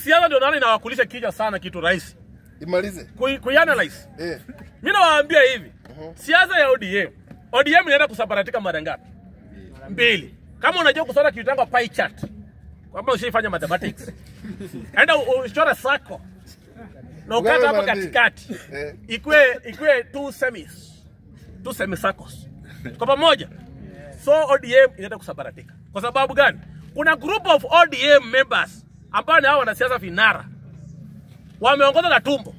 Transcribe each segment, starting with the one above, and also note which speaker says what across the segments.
Speaker 1: siasa ndio nani inawakulisha kichwa sana kitu rais.
Speaker 2: Imalize.
Speaker 1: Kuianalyze. Mimi nawaambia hivi. Siasa ya ODM inaenda kusambaratika mara ngapi? Mbili. Kama unajua kusoma kitu tangu pie chart. Kama ushaifanya mathematics. Enda uchore circle. Na ukata hapa katikati. Ikue two semicircles. Kwa pamoja. So ODM inaenda kusambaratika. Kwa sababu gani? Kuna group of ODM members ambao ni hao wanasiasa vinara. Wameongoza na tumbo.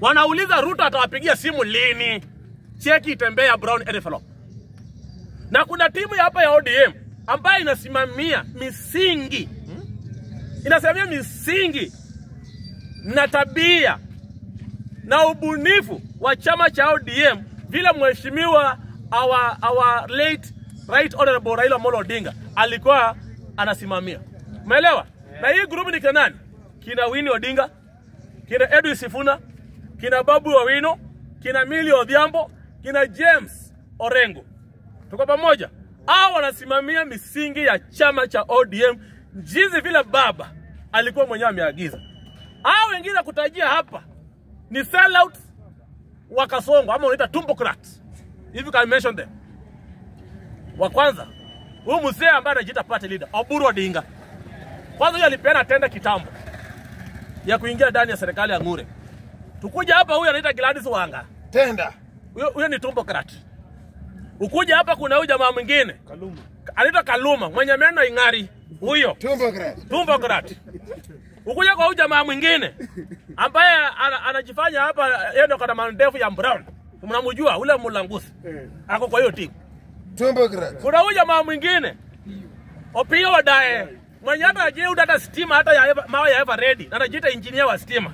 Speaker 1: Wanauliza Ruto atawapigia simu lini. Cheki itembea brown envelope. Na kuna timu hapa ya ODM ambayo inasimamia misingi. Inasimamia misingi na tabia na ubunifu wa chama cha ODM vile mheshimiwa our late right honorable Raila Amolo Odinga alikuwa anasimamia. Umeelewa? Na hii group ni kanani? Kina Winnie Odinga, kina Edwin Sifuna, kina Babu Owino, kina Millie Odhiambo, kina James Orengo. Tuko pamoja. Hao wanasimamia misingi ya chama cha ODM jinsi vile baba alikuwa mwenyewe ameagiza. Hao wengine kutajia hapa ni sellouts wa Kasongo ama unaita tumbocrats. If you can mention them. Wa kwanza, huyu mzee ambaye anajiita party leader, Oburu Odinga. Kwanza yeye alipeana tenda kitambo ya kuingia ndani ya serikali ya Ngure. Tukuja hapa huyu anaita Gladys Wanga.
Speaker 2: Tenda.
Speaker 1: Huyo ni tumbocrat. Ukuja hapa kuna huyu jamaa mwingine. Kaluma. Anaitwa Kaluma, mwenye meno ing'ari. Huyo. Tumbocrat. Ukuja kwa huyu jamaa mwingine ambaye anajifanya hapa yeye ndo kana mandefu ya brown. Mnamjua ule Mulangusi. Ako kwa hiyo timu.
Speaker 2: Tumbocrat.
Speaker 1: Kuna huyu jamaa mwingine Opiyo Wadae. Mwenye hata ajeu data stima hata ya mawe ya ever ready. Anajiita engineer wa stima.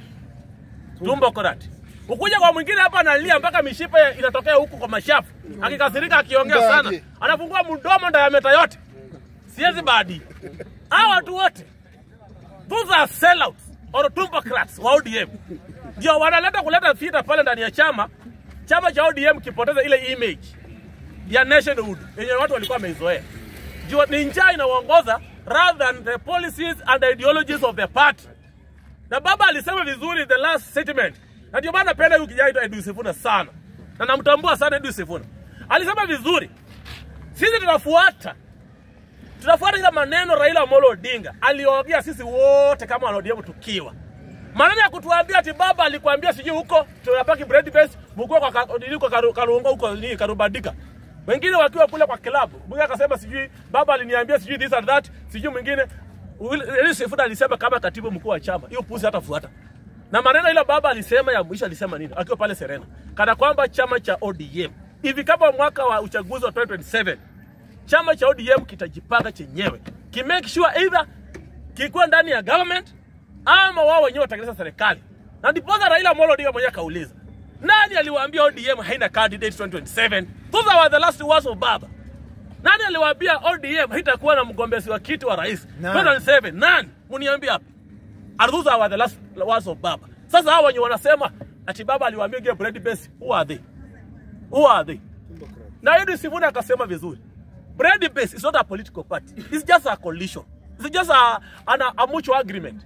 Speaker 1: Tumbocrat. Ukuja kwa mwingine hapa analia mpaka mishipa inatokea huku kwa mashafu. Akikasirika akiongea sana. Anafungua mdomo diameter yote. Siezi badi. Hao watu wote. Those are sellouts or tumbocrats wa ODM. Ndio wanaleta kuleta vita pale ndani ya chama. Chama cha ODM kipoteza ile image ya nationhood yenye watu walikuwa wameizoea. Ndio ni njaa inaongoza rather than the policies and the ideologies of the party. Na baba alisema vizuri the last statement. Na ndio maana napenda huyu kijana Edwin Sifuna sana. Na namtambua sana Edwin Sifuna. Alisema vizuri. Sisi tunafuata ile maneno Raila Amolo Odinga. Aliongea sisi wote kama ODM tukiwa. Maneno ya kutuambia ati baba alikwambia sijui huko tunapaki bread base mkuu kwa Karungo huko ni Karubandika. Wengine wakiwa kule kwa club. Mwingine akasema sijui baba aliniambia sijui this and that, sijui mwingine Edwin Sifuna alisema kama katibu mkuu wa chama. Hiyo pusi hatafuata. Na maneno ile baba alisema ya mwisho alisema nini? Akiwa pale Serena. Kana kwamba chama cha ODM hivi kama mwaka wa uchaguzi wa 2027 chama cha ODM kitajipanga chenyewe. Ki make sure either kikuwa ndani ya government ama wao wenyewe watatengeneza serikali. Na ndipo Raila Amolo Odinga mwenyewe kauliza. Nani aliwaambia ODM haina candidate 2027? Those were the last words of baba. Nani aliwaambia ODM haitakuwa na mgombezi wa kiti wa rais 2027? Nani? Muniambie hapa. Those were the last words of baba. Sasa hao wenye wanasema ati baba aliwaambia get bread base, who are they? Who are they? Na Edwin Sifuna akasema vizuri. Bread base is not a political party. It's just a coalition. It's just a mutual agreement,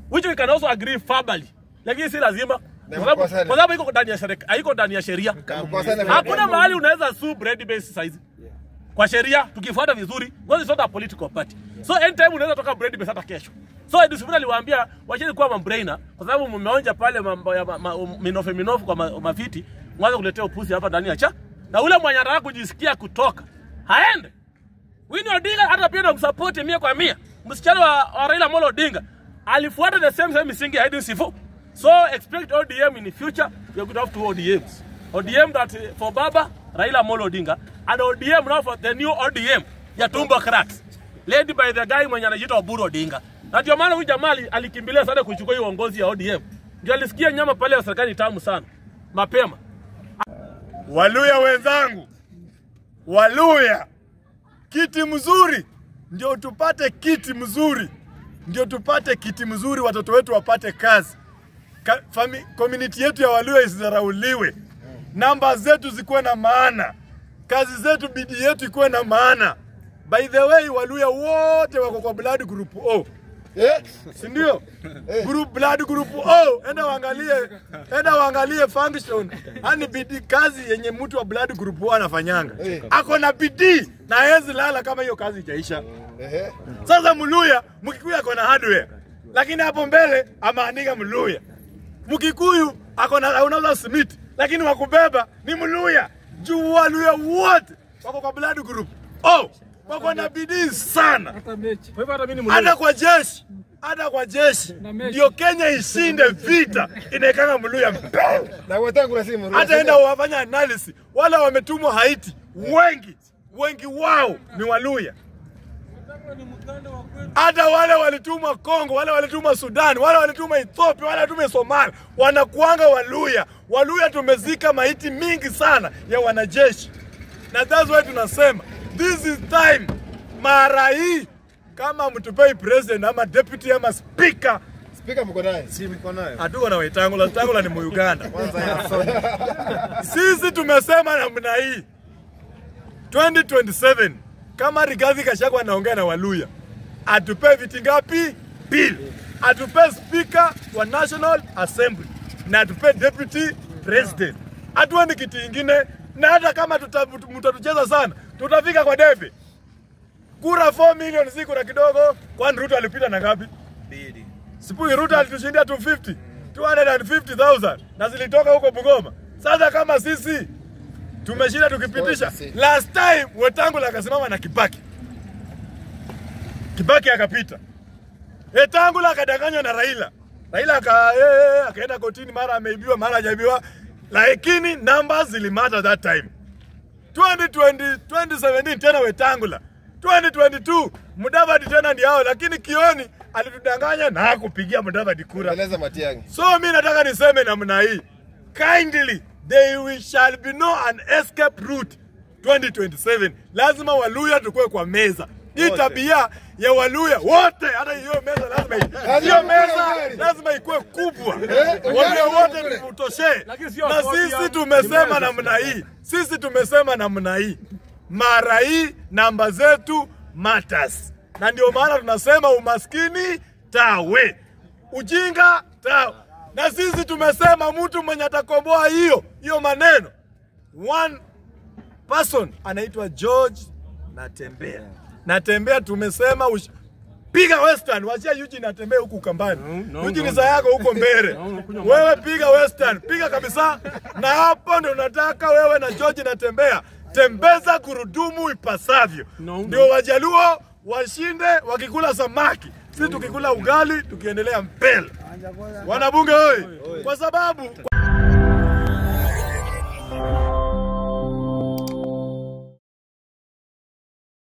Speaker 1: which we can also agree verbally. Lakini si lazima. Kwa sababu iko ndani ya serikali, haiko ndani ya sheria. Hakuna mahali unaweza sue bread base size. Kwa sheria tukifuata vizuri, because it's not a political party. So anytime unaweza toka bread base hata kesho. So Edwin Sifuna aliwaambia wacheni kuwa mambrainer kwa sababu mmeonja pale mambo ya minofu kwa mafiti, mwanzo kuletea upuzi hapa ndani ya cha. Na ule mwenye anataka kujisikia kutoka haende. Winnie Odinga hata pia msupport 100%. Msichana wa Raila Amolo Odinga alifuata the same misingi ya Edwin Sifuna. So expect ODM in the future. You're going to have two ODMs. ODM that for Baba Raila Amolo Odinga and ODM now for the new ODM ya tumbocrats led by the guy mwenye anajiita Oburu Odinga. Na ndio maana huyu jamaa alikimbilia sana kuchukua hiyo uongozi ya ODM. Ndio alisikia nyama pale ya serikali tamu sana mapema.
Speaker 3: Waluya wenzangu, Waluya, kiti mzuri ndio tupate kiti mzuri, ndio tupate kiti mzuri, watoto wetu wapate kazi. Community yetu ya Waluya isizarauliwe, namba zetu zikuwe na maana, kazi zetu bidii yetu ikuwe na maana. By the way, Waluya wote wako kwa blood group O. si ndio? Group blood group O, enda waangalie function. Hani bidii kazi yenye mtu wa blood group O anafanyanga. Ako na bidii na hawezi lala kama hiyo kazi itaisha. Sasa Mluya, Mkikuyu ako na hardware. Lakini hapo mbele amaandika Mluya. Mkikuyu ako na unauza simiti, lakini wakubeba ni Mluya. Juu Waluya wote wako kwa blood group O. Wako na bidii sana. Hata kwa jeshi ndio Kenya ishinde vita inaekanga Mluya mbele.
Speaker 2: Na Wetangula si Mluya.
Speaker 3: Hata enda wafanya analysis, wale wametumwa Haiti wengi wao ni Waluya. Hata wale walitumwa Kongo, wale walitumwa Sudan, wale walitumwa Ethiopia, wale walitumwa Somalia, wanakuanga Waluya. Waluya tumezika maiti mingi sana ya wanajeshi. Na that's why tunasema this is time mara hii kama mtupei president ama deputy ama speaker.
Speaker 2: Speaker mko naye? Si mko naye.
Speaker 3: Hatuko na Wetangula ni Muuganda. Sisi tumesema namna hii 2027 kama Rigathi Gachagua anaongea na Waluya, atupe viti ngapi? Bill. Atupe speaker wa National Assembly na atupe deputy president. Hatuoni kitu kingine, na hata kama mtatucheza sana tutafika kwa debe. Kura 4 million si kura kidogo. Kwani Ruto alipita na ngapi? 2. Sipui Ruto alitushindia 250,000 na zilitoka huko Bungoma. Sasa kama sisi tumeshinda tukipitisha, last time Wetangula akasimama na Kibaki akapita. Wetangula akadanganywa na Raila akaenda kotini, mara ameibiwa mara hajaibiwa, lakini numbers zilimata that time. 2017 tena Wetangula, 2022 Mudavadi tena ndio hao, lakini Kioni alitudanganya na hakupigia Mudavadi kura.
Speaker 2: Eleza Matiang'i.
Speaker 3: So mimi nataka niseme namna hii, kindly there shall be no an escape route 2027. Lazima Waluya tukue kwa meza. Hii tabia ya Waluya wote, hata hiyo meza lazima ikuwe kubwa. Waluya wote tutoshe. Na sisi tumesema namna hii. Mara hii namba zetu matters. Na ndio maana tunasema umaskini tawe, ujinga tawe. Na sisi tumesema mtu mwenye atakomboa hiyo maneno, one person anaitwa George Natembeya. Tumesema piga Western, wachia Eugene Natembeya huku Kambani. Eugene za yako huko mbele. Wewe piga Western, piga kabisa. Na hapo ndio nataka wewe na George Natembeya tembeza gurudumu ipasavyo. Ndio Wajaluo washinde wakikula samaki, sisi tukikula ugali tukiendelea mbele. Wanabunge oi, kwa sababu